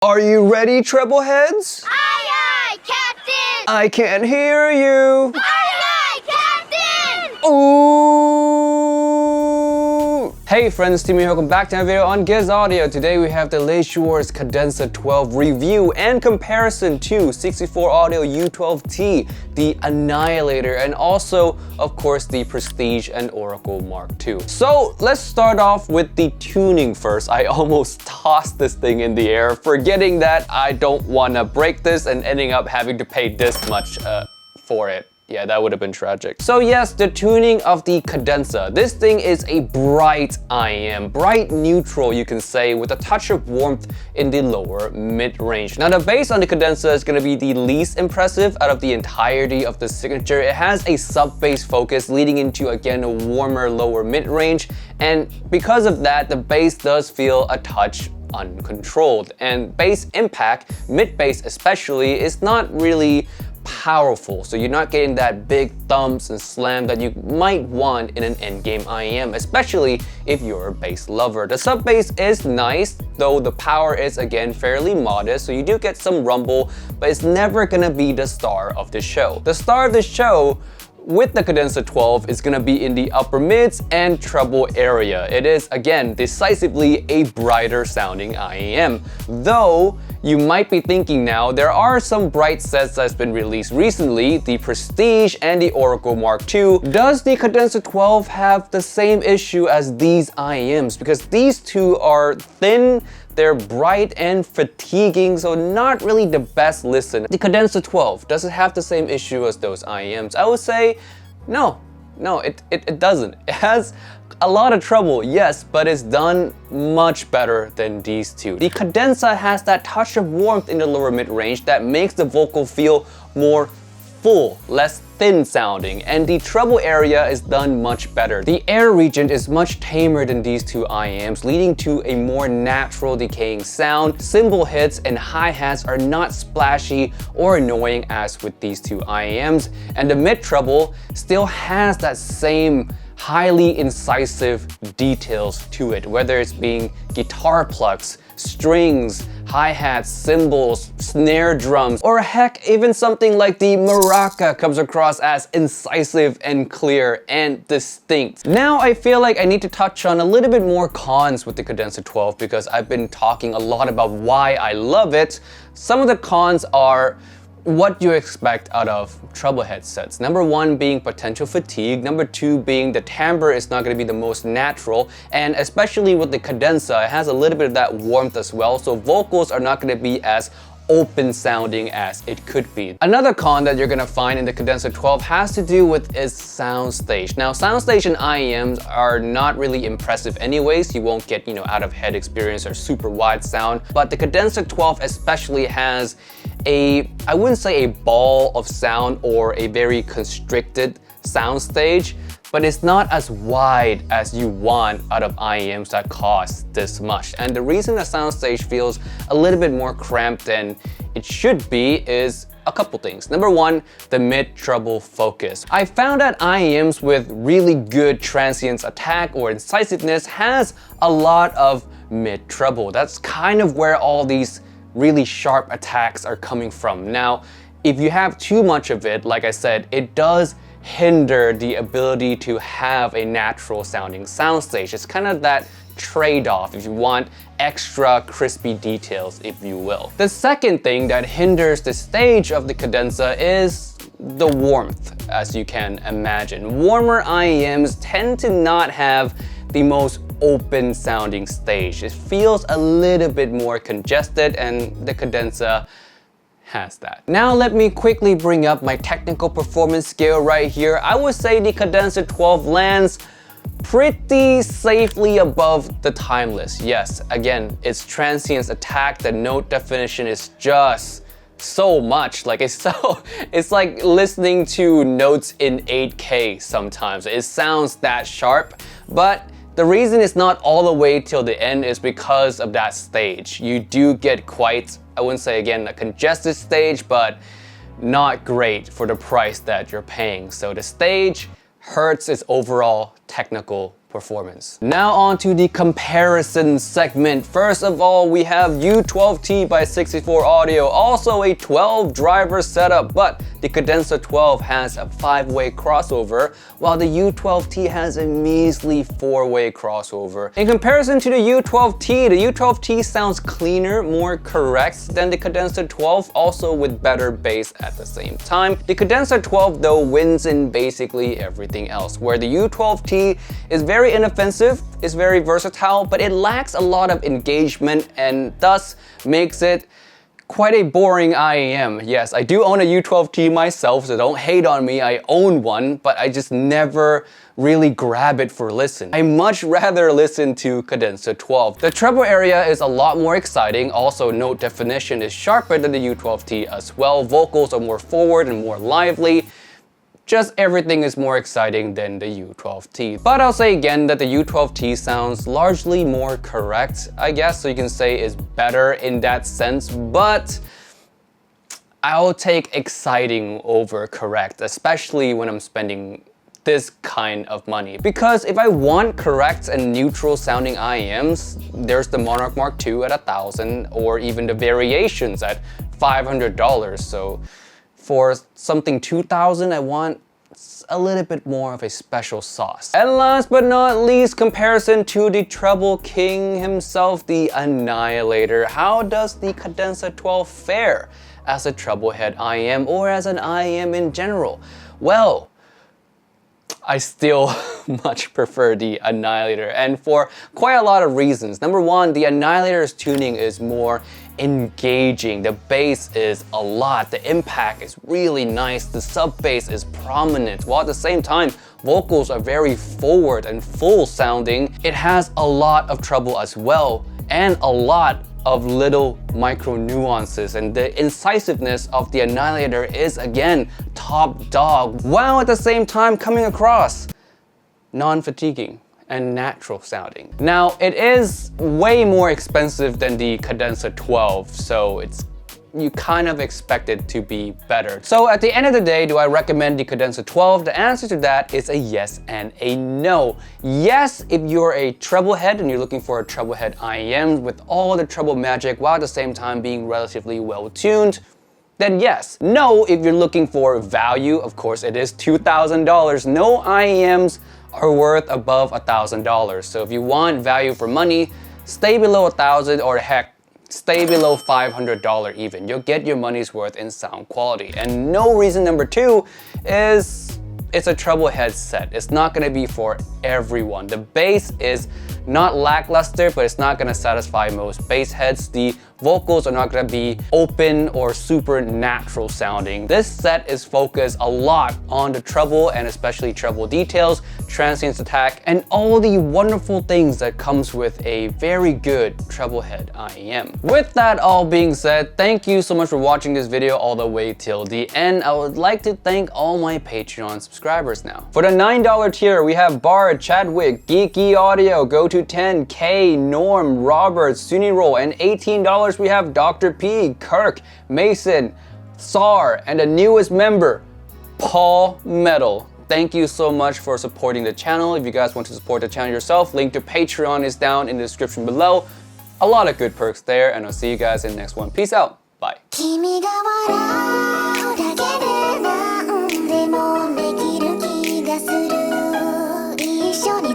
Are you ready, treble heads? Aye, aye, Captain! I can't hear you. Aye, aye, Captain! Ooh! Hey friends, Timmy, welcome back to another video on Giz Audio. Today we have the Elysian's Cadenza 12 review and comparison to 64 Audio U12T, the Annihilator, and also, of course, the Prestige and Oracle Mark II. So let's start off with the tuning first. I almost tossed this thing in the air, forgetting that I don't want to break this and ending up having to pay this much for it. Yeah, that would have been tragic. So yes, the tuning of the Cadenza. This thing is a bright IM, bright neutral you can say, with a touch of warmth in the lower mid-range. Now the bass on the Cadenza is going to be the least impressive out of the entirety of the signature. It has a sub-bass focus leading into, again, a warmer lower mid-range, and because of that, the bass does feel a touch uncontrolled. And bass impact, mid-bass especially, is not really powerful, so you're not getting that big thumps and slam that you might want in an endgame IM, especially if you're a bass lover. The sub bass is nice, though the power is again fairly modest, so you do get some rumble, but it's never gonna be the star of the show. The star of the show with the Cadenza 12 is going to be in the upper mids and treble area. It is, again, decisively a brighter sounding IEM. Though, you might be thinking now, there are some bright sets that's been released recently, the Prestige and the Oracle Mark II. Does the Cadenza 12 have the same issue as these IEMs? Because these two are thin, they're bright and fatiguing, so not really the best listen. The Cadenza 12, does it have the same issue as those IEMs? I would say no, it doesn't. It has a lot of trouble, yes, but it's done much better than these two. The Cadenza has that touch of warmth in the lower mid-range that makes the vocal feel more full, less thin sounding, and the treble area is done much better. The air region is much tamer than these two IEMs, leading to a more natural decaying sound. Cymbal hits and hi-hats are not splashy or annoying as with these two IEMs, and the mid-treble still has that same highly incisive details to it, whether it's being guitar plucks, strings, hi-hats, cymbals, snare drums, or heck, even something like the maraca comes across as incisive and clear and distinct. Now I feel like I need to touch on a little bit more cons with the Cadenza 12 because I've been talking a lot about why I love it. Some of the cons are what you expect out of treble headsets. Number one being potential fatigue. Number two being the timbre is not going to be the most natural, and especially with the Cadenza, it has a little bit of that warmth as well, so vocals are not going to be as open sounding as it could be. Another con that you're gonna find in the Cadenza 12 has to do with its soundstage. Now, soundstage and IEMs are not really impressive anyways. You won't get, out of head experience or super wide sound, but the Cadenza 12 especially has I wouldn't say a ball of sound or a very constricted soundstage, but it's not as wide as you want out of IEMs that cost this much. And the reason the soundstage feels a little bit more cramped than it should be is a couple things. Number one, the mid-treble focus. I found that IEMs with really good transients attack or incisiveness has a lot of mid-treble. That's kind of where all these really sharp attacks are coming from. Now, if you have too much of it, like I said, it does hinder the ability to have a natural sounding soundstage. It's kind of that trade-off if you want extra crispy details, if you will. The second thing that hinders the stage of the Cadenza is the warmth, as you can imagine. Warmer IEMs tend to not have the most open sounding stage. It feels a little bit more congested, and the Cadenza has that. Now let me quickly bring up my technical performance scale right here. I would say the Cadenza 12 lands pretty safely above the Timeless. Yes, again, its transients attack, the note definition is just so much. Like it's like listening to notes in 8K sometimes. It sounds that sharp, but the reason it's not all the way till the end is because of that stage. You do get quite, I wouldn't say again a congested stage, but not great for the price that you're paying. So the stage hurts its overall technical performance. Now on to the comparison segment. First of all, we have U12T by 64 Audio, also a 12 driver setup, but the Cadenza 12 has a 5-way crossover, while the U12T has a measly 4-way crossover. In comparison to the U12T sounds cleaner, more correct than the Cadenza 12, also with better bass at the same time. The Cadenza 12 though wins in basically everything else, where the U12T is very inoffensive, is very versatile, but it lacks a lot of engagement and thus makes it quite a boring IEM. Yes, I do own a U12T myself, so don't hate on me, I own one, but I just never really grab it for listen. I much rather listen to Cadenza 12. The treble area is a lot more exciting, also note definition is sharper than the U12T as well, vocals are more forward and more lively. Just everything is more exciting than the U12T. But I'll say again that the U12T sounds largely more correct, I guess, so you can say is better in that sense, but I'll take exciting over correct, especially when I'm spending this kind of money. Because if I want correct and neutral sounding IEMs, there's the Monarch Mark II at $1,000 or even the variations at $500. So for something $2,000, I want a little bit more of a special sauce. And last but not least, comparison to the treble king himself, the Annihilator. How does the Cadenza 12 fare as a treble head IEM or as an IEM in general? Well, I still much prefer the Annihilator, and for quite a lot of reasons. Number one, the Annihilator's tuning is more engaging. The bass is a lot, the impact is really nice, the sub bass is prominent, while at the same time, vocals are very forward and full sounding. It has a lot of treble as well, and a lot of little micro nuances, and the incisiveness of the Annihilator is again top dog, while at the same time coming across non-fatiguing and natural sounding. Now it is way more expensive than the Cadenza 12, so you kind of expect it to be better. So at the end of the day, do I recommend the Cadenza 12? The answer to that is a yes and a no. Yes, if you're a treble head and you're looking for a treble head IEM with all the treble magic while at the same time being relatively well tuned, then yes. No, if you're looking for value, of course it is $2,000. No IEMs are worth above $1,000. So if you want value for money, stay below $1,000 or heck, stay below $500 even. You'll get your money's worth in sound quality. And no reason number two is it's a treble headset. It's not gonna be for everyone. The bass is not lackluster, but it's not gonna satisfy most bass heads. The vocals are not gonna be open or super natural sounding. This set is focused a lot on the treble and especially treble details, transients attack, and all the wonderful things that comes with a very good treble head IEM. With that all being said, thank you so much for watching this video all the way till the end. I would like to thank all my Patreon subscribers now. For the $9 tier, we have Bard, Chadwick, Geeky Audio, Go210, K, Norm, Robert, Suniroll, and $18 we have Dr. P, Kirk, Mason, Sar, and the newest member, Paul Metal. Thank you so much for supporting the channel. If you guys want to support the channel yourself, link to Patreon is down in the description below. A lot of good perks there, and I'll see you guys in the next one. Peace out. Bye. 君が笑うだけで何でもできる気がする一緒に